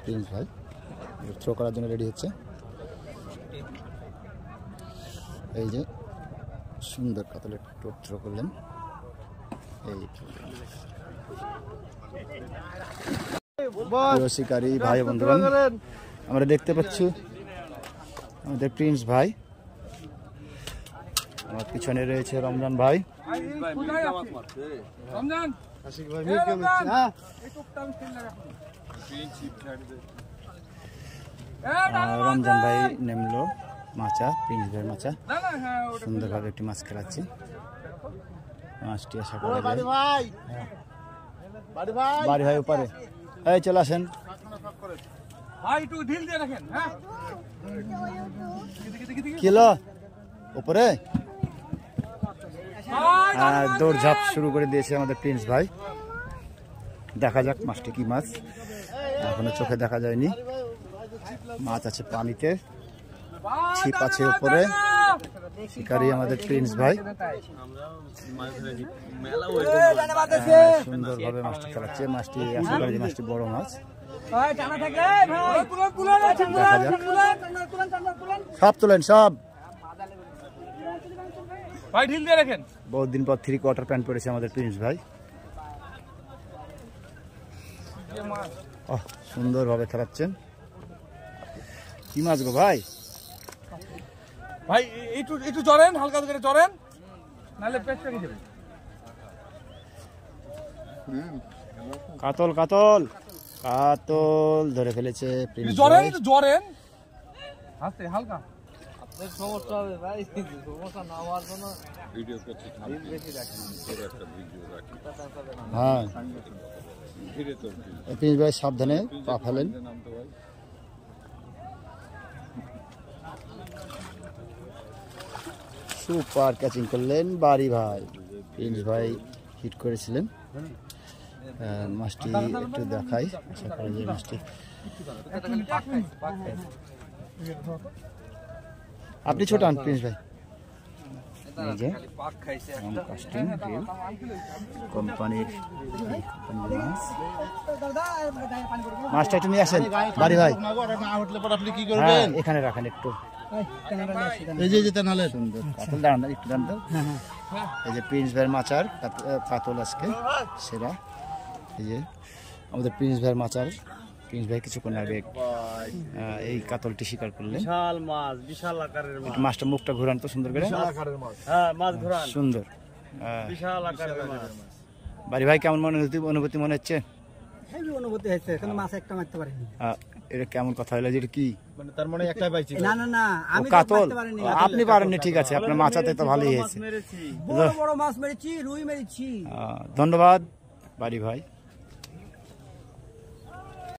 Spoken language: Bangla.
প্রিন্স ভাই থ্রো করার জন্য রেডি হচ্ছে। এই যে সুন্দর কাতলের টোপ থ্রো করলেন। এই শিকারী ভাই বন্ধুগণ, আমরা দেখতে পাচ্ছি আমাদের প্রিন্স ভাই, আমার পিছনে রয়েছে রমজান ভাই। রমজান ভাই নেমলো মাচা, প্রিন্স ভাই মাচা সুন্দরভাবে একটি মাছ খেলাচ্ছে। মাছটি আশা করা যায় বাড়ি ভাই উপরে। এই চলে আসেন কিলো উপরে। দৌড়ঝাঁপ শুরু করে দিয়েছে আমাদের প্রিন্স ভাই। দেখা যাক মাছটি কি মাছ, এখনো চোখে দেখা যায়নি। মাছ আছে পানিতে, ছিপ আছে উপরে। শিকারি আমাদের প্রিন্স ভাই সুন্দরভাবে মাছটি খেলাচ্ছে। মাছটি আশা করি মাছটি বড় মাছ। সব তোলেন সব। বহুত দিন পর 3 কোয়ার্টার প্যান্ট পরেছে আমাদের প্রিন্স ভাই। সুন্দরভাবে খেলাচ্ছেন। কি মাছ গো ভাই? ভাই একটু চড়েন, হালকা করে চড়েন, নাহলে পেট পেকে যাবে। কাতল কাতল কাতল ধরে ফেলেছে প্রিন্স ভাই। চড়েন, একটু চড়েন হাতে হালকা। আপনার সমস্যা হবে ভাই, সমস্যা না হওয়ার জন্য ভিডিও করছি, বেশি রাখেন, পুরো একটা ভিডিও রাখি। হ্যাঁ ধীরে তো প্রিন্স ভাই সাবধানে পা ফেলেন। সুপার ক্যাচিং করলেন বাড়ি ভাই। প্রিন্স ভাই হিট করেছিলেন। মাছটি একটু দেখাই, আশা করি যে মাছটি আপনি ছোটান প্রিন্স ভাই। এই যে কোম্পানির মাছটা একটু নিয়ে আসেন বাড়ি ভাই। এখানে রাখেন একটু। এই যে সুন্দর কাতল, দাঁড়ান একটু দাঁড়ান। এই যে প্রিন্স ভাইয়ের মাচার কাতল আজকে সেরা। এই যে আমাদের প্রিন্স ভাইয়ের মাচার, প্রিন্স ভাই কিছুক্ষণ আগে এই কাতলটি শিকার করলেন। বিশাল মাছ, বিশাল আকারের মাছ। মাছটা মুখটা ঘোরান তো সুন্দর করে। বিশাল আকারের মাছ। হ্যাঁ, মাছ ঘোরান সুন্দর। বিশাল আকারের মাছ। বাড়ি ভাই কেমন অনুভূতি মনে হচ্ছে? হেভি অনুভূতি হচ্ছে, এখন মাছ একটা মারতে পারিনি। এটা কেমন কথা হলো? যেটা কি মানে তার মানে একটাই পাইছি? না না না, আমি কাতল মারতে পারিনি। আপনি পারেননি, ঠিক আছে, আপনার মাছাতে তো ভালোই হয়েছে। বড় বড় মাছ মেরেছি, রুই মেরেছি। ধন্যবাদ বাড়ি ভাই।